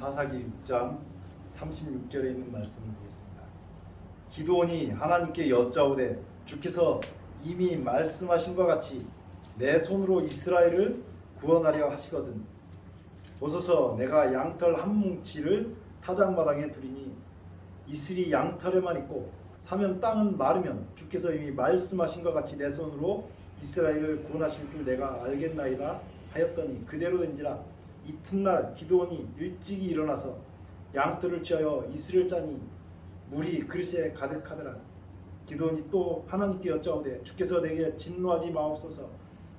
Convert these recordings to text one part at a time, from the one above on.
사사기 6장 36절에 있는 말씀을 보겠습니다. 기드온이 하나님께 여짜오되 주께서 이미 말씀하신 것 같이 내 손으로 이스라엘을 구원하려 하시거든 보소서 내가 양털 한 뭉치를 타작마당에 두리니 이슬이 양털에만 있고 사면 땅은 마르면 주께서 이미 말씀하신 것 같이 내 손으로 이스라엘을 구원하실 줄 내가 알겠나이다 하였더니 그대로 된지라. 이튿날 기드온이 일찍이 일어나서 양털을 쥐어 이슬을 짜니 물이 그릇에 가득하더라. 기드온이 또 하나님께 여짜오되 주께서 내게 진노하지 마옵소서.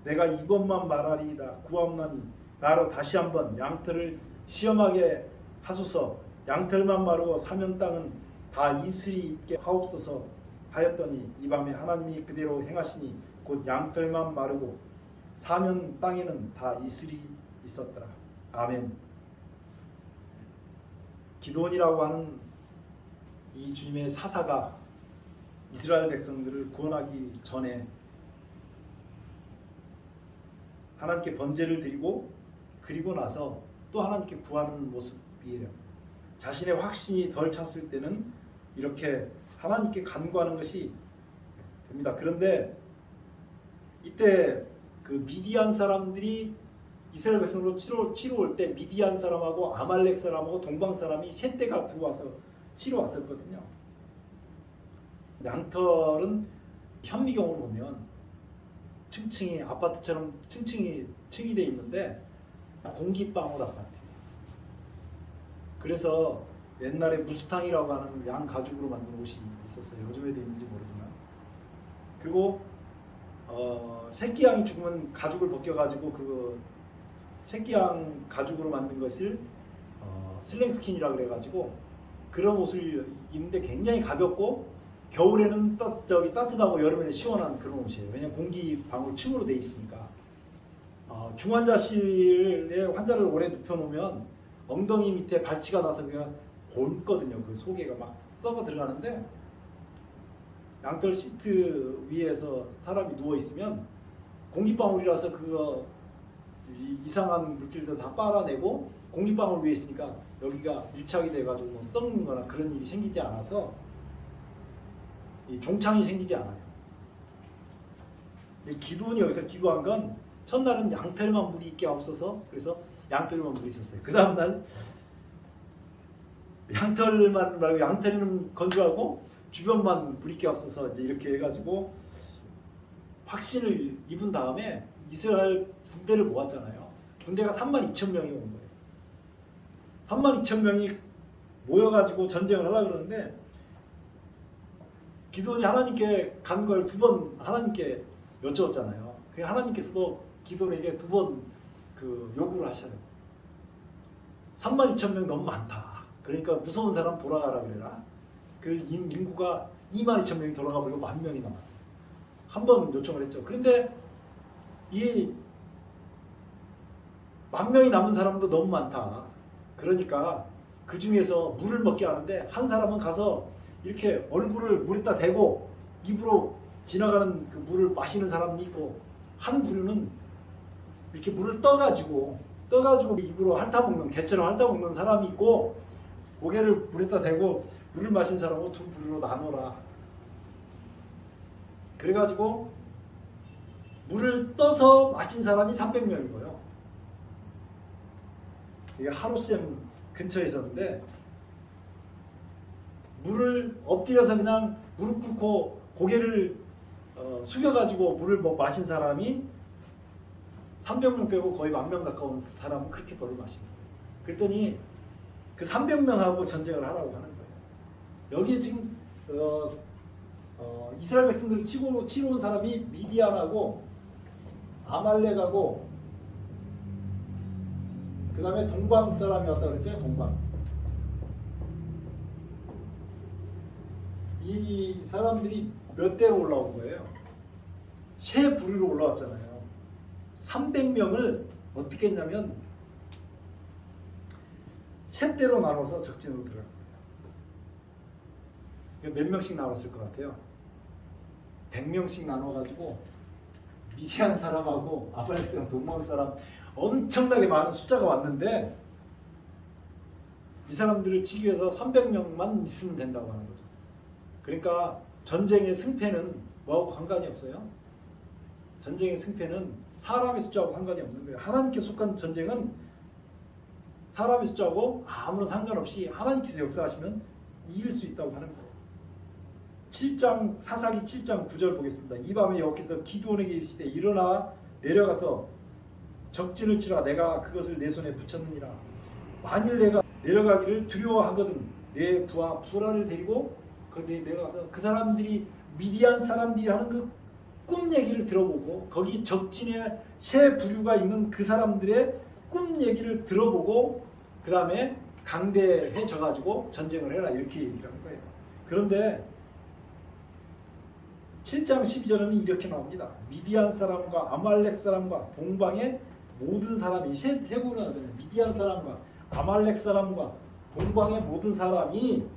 내가 이번만 말하리이다 구하옵나니 나로 다시 한번 양털을 시험하게 하소서. 양털만 마르고 사면 땅은 다 이슬이 있게 하옵소서 하였더니 이 밤에 하나님이 그대로 행하시니 곧 양털만 마르고 사면 땅에는 다 이슬이 있었더라. 아멘. 기드온이라고 하는 이 주님의 사사가 이스라엘 백성들을 구원하기 전에 하나님께 번제를 드리고 그리고 나서 또 하나님께 구하는 모습이에요. 자신의 확신이 덜 찼을 때는 이렇게 하나님께 간구하는 것이 됩니다. 그런데 이때 그 미디안 사람들이 이스라엘 백성으로 치러 올 때 미디안 사람하고 아말렉 사람하고 동방 사람이 셋대가 들어와서 치러 왔었거든요. 양털은 현미경으로 보면 층층이 아파트처럼 층이 돼 있는데 공기방울 아파트예요. 그래서 옛날에 무스탕이라고 하는 양 가죽으로 만든 옷이 있었어요. 요즘에도 있는지 모르지만. 그리고 새끼 양이 죽으면 가죽을 벗겨가지고 그 새끼 양 가죽으로 만든 것을 슬랭스킨이라고 그래가지고 그런 옷을 입는데 굉장히 가볍고 겨울에는 따뜻하고 여름에는 시원한 그런 옷이에요. 왜냐하면 공기 방울 층으로 돼 있으니까. 중환자실에 환자를 오래 눕혀놓으면 엉덩이 밑에 발치가 나서 그냥 곪거든요. 그 속에가 막 썩어 들어가는데 양털 시트 위에서 사람이 누워 있으면 공기방울이라서 그거 이상한 물질들 다 빨아내고 공기방울 위에 있으니까 여기가 밀착이 돼가지고 뭐 썩는 거나 그런 일이 생기지 않아서 이 종창이 생기지 않아요. 근데 기드온이 여기서 기도한 건 첫날은 양털에만 물이 있게 없어서 그래서 양털에만 물이 있었어요. 그 다음날 양털만 말고 양털에는 건조하고 주변만 물이 있게 없어서 이제 이렇게 해가지고 확신을 입은 다음에 이스라엘 군대를 모았잖아요. 군대가 32,000명이 온 거예요. 32,000명이 모여가지고 전쟁을 하려고 그러는데 기드온이 하나님께 간 걸 두 번 하나님께 여쭈었잖아요. 그 하나님께서도 기드온에게 두 번 그 요구를 하셔요. 32,000명 너무 많다. 그러니까 무서운 사람 돌아가라 그래라. 그 인구가 22,000명이 돌아가 버리고 10,000명이 남았어요. 한 번 요청을 했죠. 그런데 이 10,000명이 남은 사람도 너무 많다. 그러니까 그 중에서 물을 먹게 하는데 한 사람은 가서 이렇게 얼굴을 물에다 대고 입으로 지나가는 그 물을 마시는 사람이 있고 한 부류는 이렇게 물을 떠가지고 입으로 핥아먹는 개처럼 핥아먹는 사람이 있고 고개를 물에다 대고 물을 마신 사람하고 두 부류로 나눠라. 그래가지고 물을 떠서 마신 사람이 300명인 거예요. 이게 하루쌤 근처에 있었는데 물을 엎드려서 그냥 무릎 꿇고 고개를 숙여가지고 물을 마신 사람이 300명 빼고 거의 10,000명 가까운 사람은 그렇게 물을 마신 거예요. 그랬더니 그 300명하고 전쟁을 하라고 하는 거예요. 여기에 지금 이스라엘 백성들을 치러 온 사람이 미디안하고 아말렉하고 그 다음에 동방 사람이 왔다 그랬죠. 동방. 이 사람들이 몇 대로 올라온 거예요. 세 부류로 올라왔잖아요. 300명을 어떻게 했냐면 세 대로 나눠서 적진으로 들어간 거예요. 몇 명씩 나왔을 것 같아요. 100명씩 나눠가지고 미디안 사람하고 아말렉 사람, 동방 사람 엄청나게 많은 숫자가 왔는데 이 사람들을 치기 위해서 300명만 있으면 된다고 하는 거죠. 그러니까 전쟁의 승패는 뭐하고 상관이 없어요. 전쟁의 승패는 사람의 숫자하고 상관이 없는 거예요. 하나님께 속한 전쟁은 사람의 숫자하고 아무런 상관없이 하나님께서 역사하시면 이길 수 있다고 하는 거예요. 7장 사사기 7장 9절 보겠습니다. 이 밤에 여호와께서 기드온에게 이르시되 일어나 내려가서 적진을 치라. 내가 그것을 내 손에 붙였느니라. 만일 내가 내려가기를 두려워하거든 내 부하 부라를 데리고 내가 가서 그 사람들이 미디안 사람들이 하는 그 꿈 얘기를 들어보고 거기 적진에 새 부류가 있는 그 사람들의 꿈 얘기를 들어보고 그 다음에 강대해져 가지고 전쟁을 해라 이렇게 얘기를 하는 거예요. 그런데 7장 12절에는 이렇게 나옵니다. 미디안 사람과 아말렉 사람과 동방의 모든 사람이 세 부류가 나잖아요. 미디안 사람과 아말렉 사람과 동방의 모든 사람이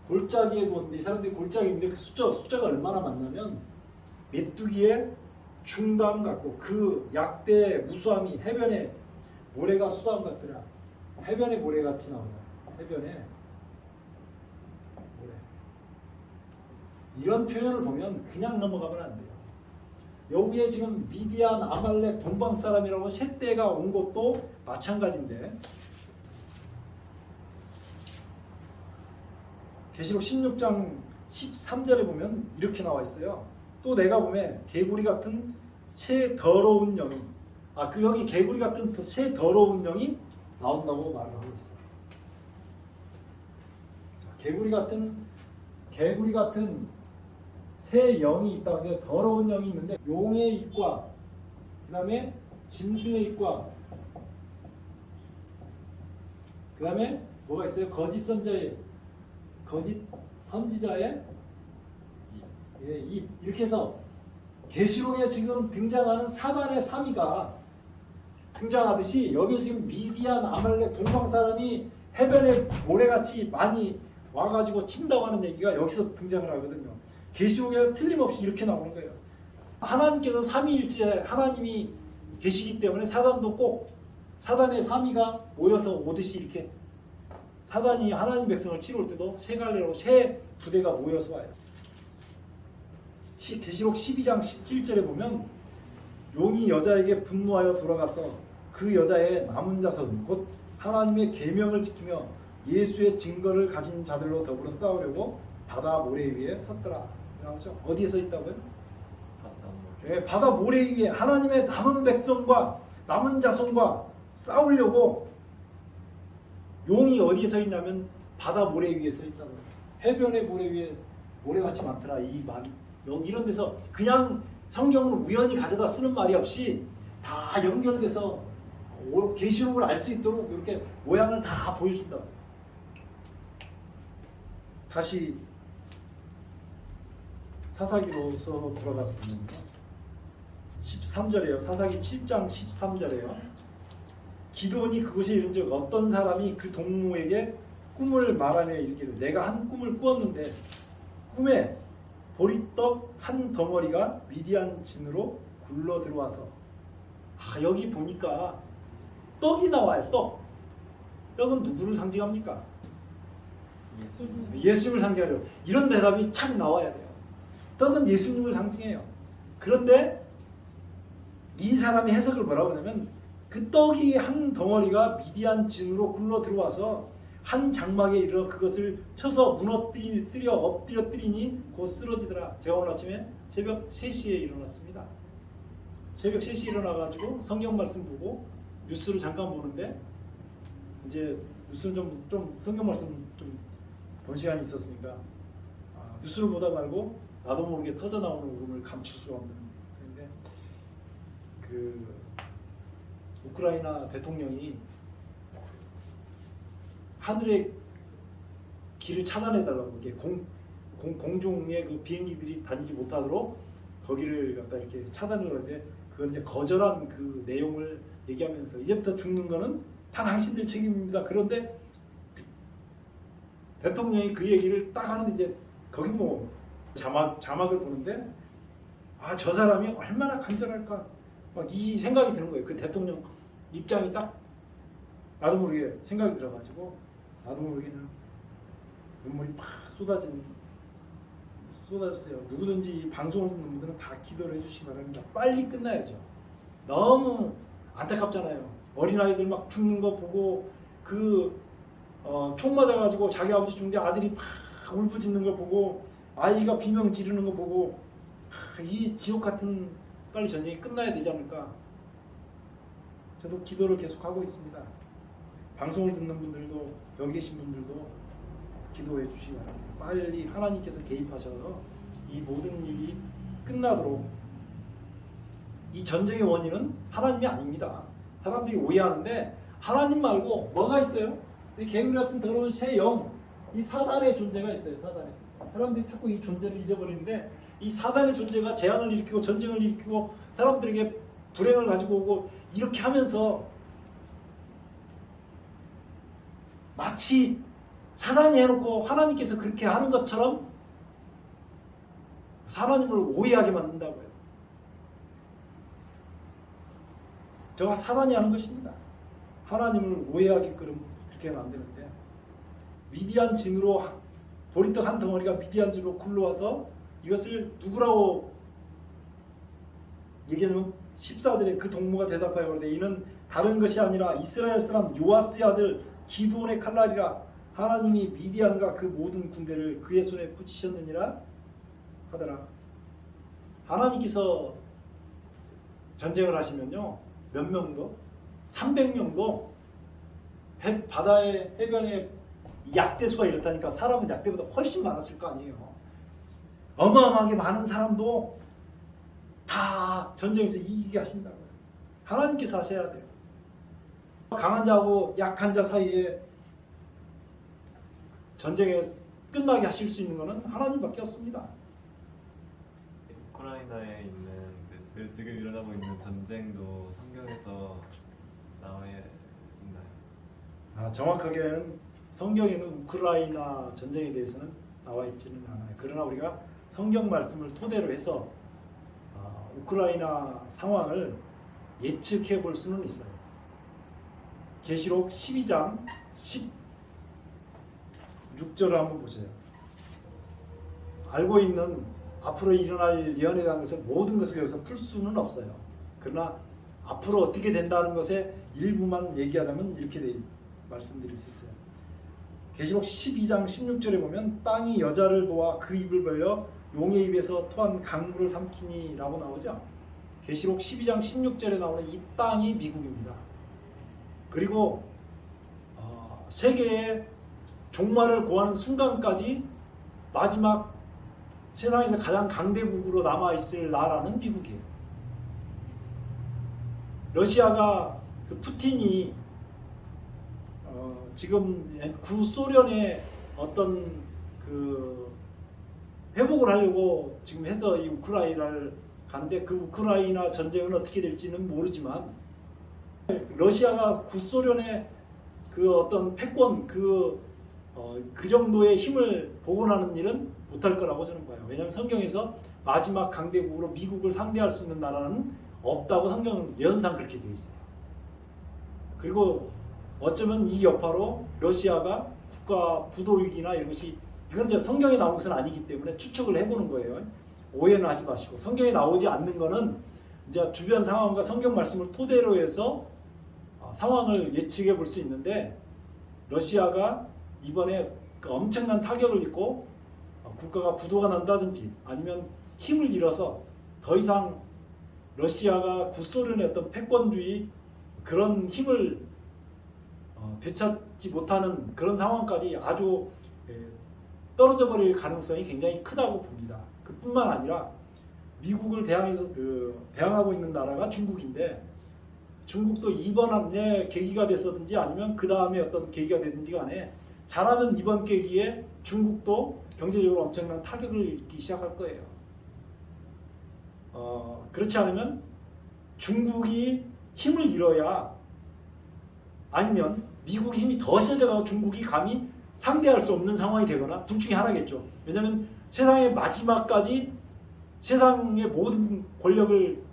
골짜기에 두었는데 이 사람들이 골짜기에 있는데 그 숫자가 얼마나 많냐면 메뚜기의 중담 같고 그 약대의 무수함이 해변에 모래가 수담 같더라. 해변에 모래같이 나오다. 해변에 모래. 이런 표현을 보면 그냥 넘어가면 안 돼요. 여기에 지금 미디안, 아말렉, 동방 사람이라고 세 대가 온 것도 마찬가지인데 계시록 16장 13절에 보면 이렇게 나와 있어요. 또 내가 보면 개구리 같은 새 더러운 영이 여기 개구리 같은 새 더러운 영이 나온다고 말을 하고 있어요. 자, 개구리 같은 새 영이 있다고 하는데 더러운 영이 있는데 용의 입과 그 다음에 짐승의 입과 그 다음에 뭐가 있어요? 거짓 선지자의 입 이렇게 해서 계시록에 지금 등장하는 사단의 3위가 등장하듯이 여기 지금 미디안, 아말렉, 동방 사람이 해변에 모래같이 많이 와가지고 친다고 하는 얘기가 여기서 등장을 하거든요. 계시록에 틀림없이 이렇게 나오는 거예요. 하나님께서 삼위일체 하나님이 계시기 때문에 사단도 꼭 사단의 3위가 모여서 오듯이 이렇게 사단이 하나님 백성을 치러 올 때도 세 갈래로 세 부대가 모여서 와요. 계시록 12장 17절에 보면 용이 여자에게 분노하여 돌아가서 그 여자의 남은 자손 곧 하나님의 계명을 지키며 예수의 증거를 가진 자들로 더불어 싸우려고 바다 모래 위에 섰더라. 나오죠? 어디에 서 있다고요? 바다 모래 위에 하나님의 남은 백성과 남은 자손과 싸우려고 용이 어디에 서 있냐면 바다 모래 위에 서 있다고. 해변의 모래 위에 모래같이 많더라. 이 말이 이런 데서 그냥 성경은 우연히 가져다 쓰는 말이 없이 다 연결돼서 계시록을 알 수 있도록 이렇게 모양을 다 보여준다. 다시 사사기로서 돌아가서 보면 13절에요. 사사기 7장 13절에요. 기드온이 그곳에 이른 즉 어떤 사람이 그 동무에게 꿈을 말하며 이르기를 내가 한 꿈을 꾸었는데 꿈에 보리떡 한 덩어리가 미디안 진으로 굴러 들어와서 여기 보니까 떡이 나와요. 떡은 누구를 상징합니까? 예수님을 상징하죠. 이런 대답이 착 나와야 돼요. 떡은 예수님을 상징해요. 그런데 이 사람이 해석을 뭐라고 하냐면 그 떡이 한 덩어리가 미디안 진으로 굴러 들어와서 한 장막에 이르러 그것을 쳐서 엎드려뜨리니 곧 쓰러지더라. 제가 오늘 아침에 새벽 3시에 일어났습니다. 새벽 3시에 일어나가지고 성경 말씀 보고 뉴스를 잠깐 보는데 이제 뉴스는 좀 성경 말씀 좀 본 시간이 있었으니까 뉴스를 보다 말고 나도 모르게 터져 나오는 울음을 감출 수가 없는 그런데 그 우크라이나 대통령이 하늘의 길을 차단해달라고 이렇게 공중에 그 비행기들이 다니지 못하도록 거기를 갖다 이렇게 차단을 하는데 그걸 이제 거절한 그 내용을 얘기하면서 이제부터 죽는 거는 다 당신들 책임입니다. 그런데 대통령이 그 얘기를 딱 하는데 이제 거기 뭐 자막을 보는데 저 사람이 얼마나 간절할까 막 이 생각이 드는 거예요. 그 대통령 입장이 딱 나도 모르게 생각이 들어가지고 나도 모르게 그냥 눈물이 팍 쏟아졌어요. 누구든지 이 방송을 듣는 분들은 다 기도를 해주시기 바랍니다. 빨리 끝나야죠. 너무 안타깝잖아요. 어린아이들 막 죽는 거 보고 총 맞아가지고 자기 아버지 죽는데 아들이 막 울부짖는 거 보고 아이가 비명 지르는 거 보고 이 지옥 같은 빨리 전쟁이 끝나야 되지 않을까. 저도 기도를 계속 하고 있습니다. 방송을 듣는 분들도 여기 계신 분들도 기도해 주시기 바랍니다. 빨리 하나님께서 개입하셔서 이 모든 일이 끝나도록. 이 전쟁의 원인은 하나님이 아닙니다. 사람들이 오해하는데 하나님 말고 뭐가 있어요? 이 개구리 같은 더러운 새 영, 이 사단의 존재가 있어요. 사람들이 자꾸 이 존재를 잊어버리는데 이 사단의 존재가 재앙을 일으키고 전쟁을 일으키고 사람들에게 불행을 가지고 오고 이렇게 하면서 마치 사단이 해놓고 하나님께서 그렇게 하는 것처럼 하나님을 오해하게 만든다고요. 저가 사단이 하는 것입니다. 하나님을 오해하게끔 그렇게 만드는데 미디안 진으로 보리떡 한 덩어리가 미디안 진으로 굴러와서 이것을 누구라고 얘기하냐면 14들의 그 동무가 대답하여 그러되 이는 다른 것이 아니라 이스라엘 사람 요아스의 아들 기드온의 칼날이라. 하나님이 미디안과 그 모든 군대를 그의 손에 붙이셨느니라 하더라. 하나님께서 전쟁을 하시면요 몇 명도 300명도 바다의 해변에 약대수가 이렇다니까 사람은 약대보다 훨씬 많았을 거 아니에요. 어마어마하게 많은 사람도 다 전쟁에서 이기게 하신다고요. 하나님께서 하셔야 돼요. 강한 자하고 약한 자 사이에 전쟁에 끝나게 하실 수 있는 것은 하나님밖에 없습니다. 우크라이나에 있는 지금 일어나고 있는 전쟁도 성경에서 나와 있나요? 정확하게는 성경에는 우크라이나 전쟁에 대해서는 나와 있지는 않아요. 그러나 우리가 성경 말씀을 토대로 해서 우크라이나 상황을 예측해 볼 수는 있어요. 계시록 12장 16절을 한번 보세요. 알고 있는 앞으로 일어날 예언에 대한 것을 모든 것을 여기서 풀 수는 없어요. 그러나 앞으로 어떻게 된다는 것의 일부만 얘기하자면 이렇게 말씀드릴 수 있어요. 계시록 12장 16절에 보면 땅이 여자를 도와 그 입을 벌려 용의 입에서 토한 강물을 삼키니 라고 나오죠. 계시록 12장 16절에 나오는 이 땅이 미국입니다. 그리고 세계의 종말을 고하는 순간까지 마지막 세상에서 가장 강대국으로 남아있을 나라는 미국이에요. 러시아가 그 푸틴이 지금 구소련의 어떤 그 회복을 하려고 지금 해서 이 우크라이나를 가는데 그 우크라이나 전쟁은 어떻게 될지는 모르지만 러시아가 구소련의 그 어떤 패권 그 정도의 힘을 복원하는 일은 못할 거라고 저는 봐요. 왜냐하면 성경에서 마지막 강대국으로 미국을 상대할 수 있는 나라는 없다고 성경은 예언상 그렇게 되어 있어요. 그리고 어쩌면 이 여파로 러시아가 국가 부도위기나 이런 것이 이건 이제 성경에 나온 것은 아니기 때문에 추측을 해보는 거예요. 오해는 하지 마시고 성경에 나오지 않는 거는 이제 주변 상황과 성경 말씀을 토대로 해서 상황을 예측해 볼 수 있는데 러시아가 이번에 엄청난 타격을 입고 국가가 부도가 난다든지 아니면 힘을 잃어서 더 이상 러시아가 구소련의 어떤 패권주의 그런 힘을 되찾지 못하는 그런 상황까지 아주 떨어져 버릴 가능성이 굉장히 크다고 봅니다. 그뿐만 아니라 미국을 대항하고 있는 나라가 중국인데 중국도 이번에 계기가 됐었든지 아니면 그 다음에 어떤 계기가 됐든지 간에 잘하면 이번 계기에 중국도 경제적으로 엄청난 타격을 입기 시작할 거예요. 그렇지 않으면 중국이 힘을 잃어야 아니면 미국이 힘이 더 세져가고 중국이 감히 상대할 수 없는 상황이 되거나 둘 중에 하나겠죠. 왜냐하면 세상의 마지막까지 세상의 모든 권력을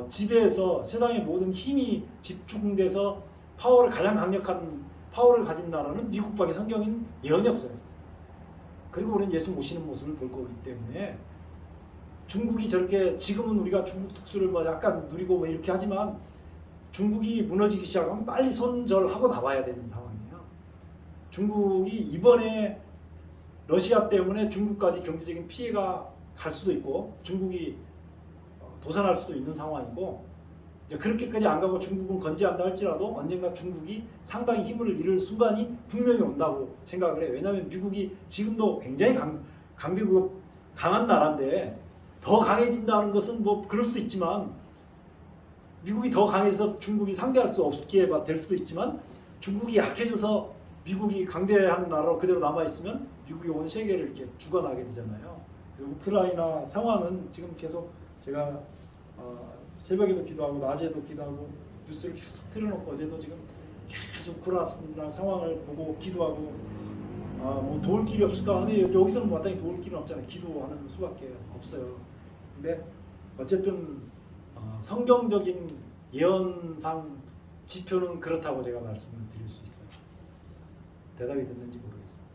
지배해서 세상의 모든 힘이 집중돼서 가장 강력한 파워를 가진 나라는 미국밖에 성경인 예언이 없어요. 그리고 우리는 예수 모시는 모습을 볼 거기 때문에 중국이 저렇게 지금은 우리가 중국 특수를 뭐 약간 누리고 뭐 이렇게 하지만 중국이 무너지기 시작하면 빨리 손절하고 나와야 되는 상황이에요. 중국이 이번에 러시아 때문에 중국까지 경제적인 피해가 갈 수도 있고 중국이 도산할 수도 있는 상황이고 이제 그렇게까지 안 가고 중국은 건재한다 할지라도 언젠가 중국이 상당히 힘을 잃을 순간이 분명히 온다고 생각을 해요. 왜냐하면 미국이 지금도 굉장히 강대국 강한 나라인데 더 강해진다는 것은 뭐 그럴 수도 있지만 미국이 더 강해서 중국이 상대할 수 없게 될 수도 있지만 중국이 약해져서 미국이 강대한 나라로 그대로 남아있으면 미국이 온 세계를 이렇게 죽어나게 되잖아요. 우크라이나 상황은 지금 계속 제가 새벽에도 기도하고 낮에도 기도하고 뉴스를 계속 틀어놓고 어제도 지금 계속 우크라이나 상황을 보고 기도하고 뭐 도울 길이 없을까 하는데 여기서는 마땅히 도울 길은 없잖아요. 기도하는 수밖에 없어요. 근데 어쨌든 성경적인 예언상 지표는 그렇다고 제가 말씀을 드릴 수 있어요. 대답이 됐는지 모르겠습니다.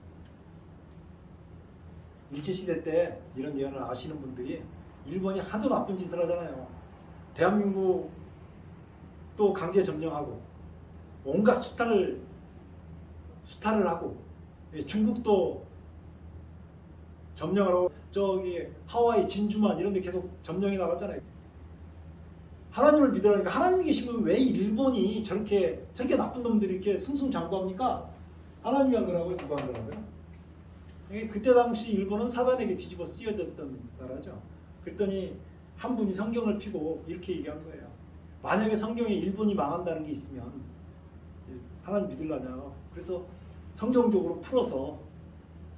일제시대 때 이런 예언을 아시는 분들이 일본이 하도 나쁜 짓을 하잖아요. 대한민국 또 강제 점령하고 온갖 수탈을 하고 중국도 점령하러 저기 하와이 진주만 이런 데 계속 점령이 나갔잖아요. 하나님을 믿으라니까 하나님이 계시면 왜 일본이 저렇게 나쁜 놈들이 이렇게 승승장구합니까? 하나님이 한 거라고요? 누가 한 거라고요? 그때 당시 일본은 사단에게 뒤집어 쓰여졌던 나라죠. 그랬더니 한 분이 성경을 펴고 이렇게 얘기한 거예요. 만약에 성경에 일본이 망한다는 게 있으면 하나님 믿으려냐. 그래서 성경적으로 풀어서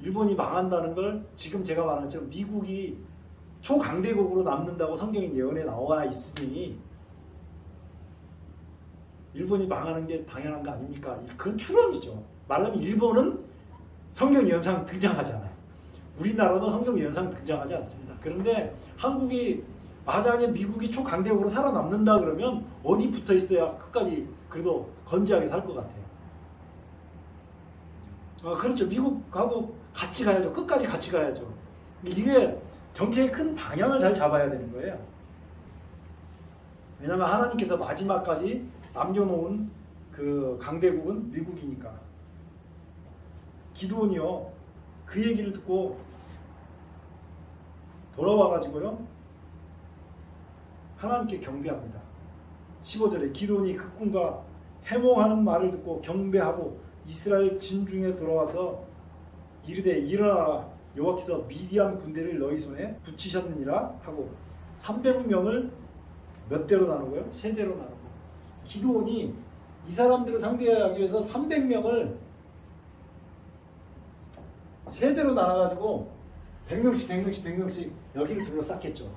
일본이 망한다는 걸 지금 제가 말한 것처럼 미국이 초강대국으로 남는다고 성경에 예언에 나와 있으니 일본이 망하는 게 당연한 거 아닙니까? 그건 추론이죠. 말하자면 일본은 성경 예언상 등장하지 않아요. 우리나라도 성경 예언상 등장하지 않습니다. 그런데 한국이 만약에 미국이 초강대국으로 살아남는다 그러면 어디 붙어 있어야 끝까지 그래도 건재하게 살 것 같아요. 그렇죠. 미국하고 같이 가야죠. 끝까지 같이 가야죠. 이게 정책의 큰 방향을 잘 잡아야 되는 거예요. 왜냐하면 하나님께서 마지막까지 남겨놓은 그 강대국은 미국이니까. 기드온이요 그 얘기를 듣고 돌아와가지고요 하나님께 경배합니다. 15절에 기드온이 그 꿈과 해몽하는 말을 듣고 경배하고 이스라엘 진중에 돌아와서 이르되 일어나라 여호와께서 미디안 군대를 너희 손에 붙이셨느니라 하고 300명을 몇 대로 나누고요? 세 대로 나누고 기드온이 이 사람들을 상대하기 위해서 300명을 세 대로 나눠가지고 100명씩 여기를 둘러쌌겠죠.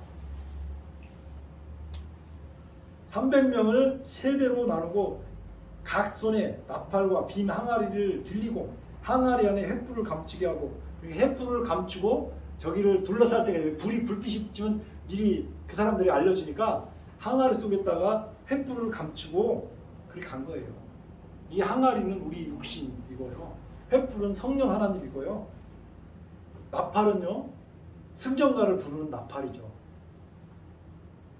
300명을 세 대로 나누고 각 손에 나팔과 빈 항아리를 들리고 항아리 안에 횃불을 감추게 하고 횃불을 감추고 저기를 둘러쌀 때 불빛이 붙으면 미리 그 사람들이 알려주니까 항아리 속에다가 횃불을 감추고 그렇게 간 거예요. 이 항아리는 우리 육신이고요. 횃불은 성령 하나님이고요. 나팔은요 승전가를 부르는 나팔이죠.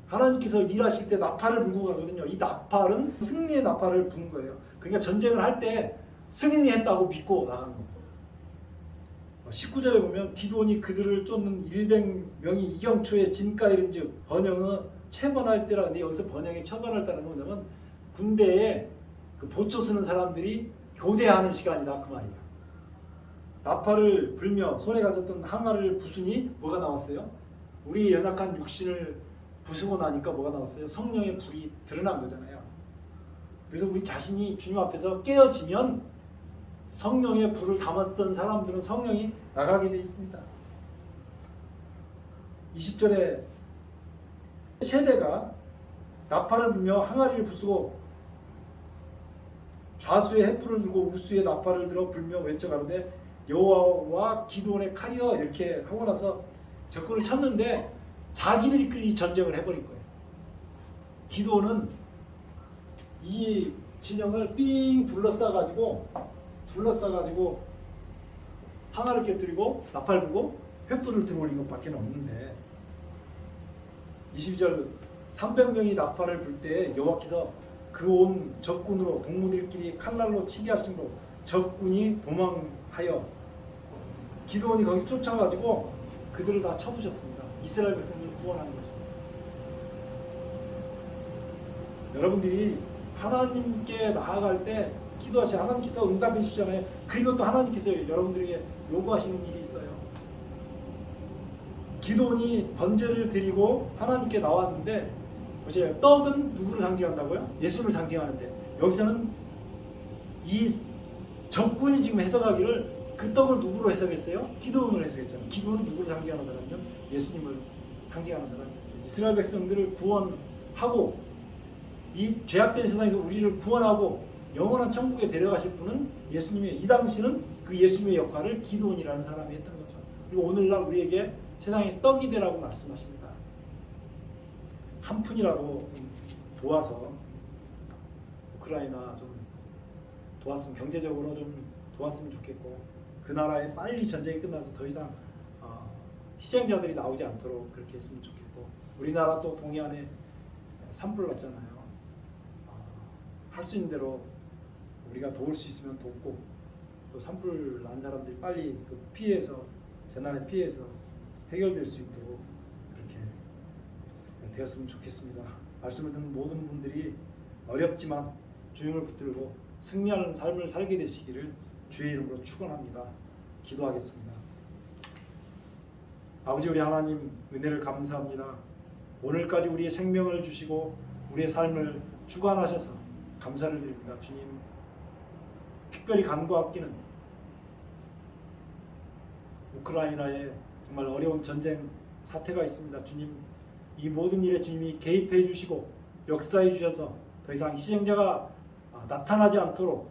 하나님께서 일하실 때 나팔을 불고 가거든요. 이 나팔은 승리의 나팔을 부는 거예요. 그러니까 전쟁을 할 때 승리했다고 믿고 나간 겁니다. 19절에 보면 기드온이 그들을 쫓는 100명이 이경초에 진가 이른즉 번영은 체번할 때라. 근데 여기서 번영에 처번할 때는 뭐냐면 군대에 그 보초 쓰는 사람들이 교대하는 시간이다 그 말이에요. 나팔을 불며 손에 가졌던 항아리를 부수니 뭐가 나왔어요? 우리 연약한 육신을 부수고 나니까 뭐가 나왔어요? 성령의 불이 드러난 거잖아요. 그래서 우리 자신이 주님 앞에서 깨어지면 성령의 불을 담았던 사람들은 성령이 나가게 되어 있습니다. 20절에 세대가 나팔을 불며 항아리를 부수고 좌수에 횃불을 들고 우수에 나팔을 들어 불며 외쳐가는데 여호와와 기드온의 칼이여 이렇게 하고 나서 적군을 쳤는데 자기들끼리 전쟁을 해버린 거예요. 기드온은 이 진영을 삥 둘러싸가지고 둘러싸가지고 하나를 깨뜨리고 나팔 불고 횃불을 들어올린 것밖에 없는데 22절 300명이 나팔을 불 때 여호와께서 그 온 적군으로 동무들끼리 칼날로 치게 하심으로 적군이 도망하여 기드온이 거기서 쫓아가지고 그들을 다 쳐부셨습니다. 이스라엘 백성들을 구원하는 거죠. 여러분들이 하나님께 나아갈 때 기도하시 하나님께서 응답해 주잖아요. 그리고 또 하나님께서 여러분들에게 요구하시는 일이 있어요. 기도원이 번제를 드리고 하나님께 나왔는데 보세요. 떡은 누구를 상징한다고요? 예수를 상징하는데 여기서는 이 적군이 지금 해석하기를 그 떡을 누구로 해석했어요? 기도원으로 해석했잖아요. 기도원은 누구를 상징하는 사람이요? 예수님을 상징하는 사람이었어요. 이스라엘 백성들을 구원하고 이 죄악된 세상에서 우리를 구원하고 영원한 천국에 데려가실 분은 예수님이에요. 이 당시는 그 예수님의 역할을 기도원이라는 사람이 했던 거죠. 그리고 오늘날 우리에게 세상에 떡이 되라고 말씀하십니다. 한 푼이라도 좀 도와서 우크라이나 좀 도왔으면, 경제적으로 좀 도왔으면 좋겠고, 그 나라에 빨리 전쟁이 끝나서 더 이상 희생자들이 나오지 않도록 그렇게 했으면 좋겠고, 우리나라 또 동해안에 산불 났잖아요. 할 수 있는 대로 우리가 도울 수 있으면 돕고, 또 산불 난 사람들이 빨리 그 피해서, 재난의 피해서 해결될 수 있도록 그렇게 되었으면 좋겠습니다. 말씀을 듣는 모든 분들이 어렵지만 주님을 붙들고 승리하는 삶을 살게 되시기를 주의 이름으로 축원합니다. 기도하겠습니다. 아버지, 우리 하나님 은혜를 감사합니다. 오늘까지 우리의 생명을 주시고 우리의 삶을 주관하셔서 감사를 드립니다. 주님, 특별히 간구하기는 우크라이나에 정말 어려운 전쟁 사태가 있습니다. 주님, 이 모든 일에 주님이 개입해 주시고 역사해 주셔서 더 이상 희생자가 나타나지 않도록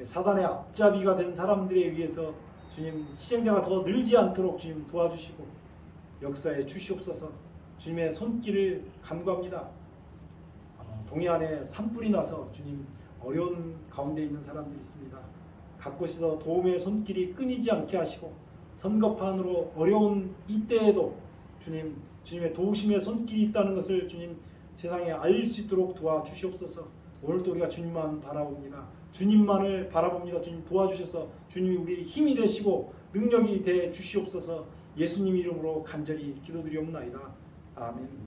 사단의 앞잡이가 된 사람들에 의해서 주님, 희생자가 더 늘지 않도록 주님 도와주시고 역사해 주시옵소서. 주님의 손길을 간구합니다. 동해안에 산불이 나서 주님 어려운 가운데 있는 사람들이 있습니다. 각 곳에서 도움의 손길이 끊이지 않게 하시고 선거판으로 어려운 이때에도 주님, 주님의 도우심의 손길이 있다는 것을 주님 세상에 알릴 수 있도록 도와주시옵소서. 오늘도 우리가 주님만 바라봅니다. 주님만을 바라봅니다. 주님 도와주셔서 주님이 우리의 힘이 되시고 능력이 돼 주시옵소서. 예수님 이름으로 간절히 기도드리옵나이다. 아멘.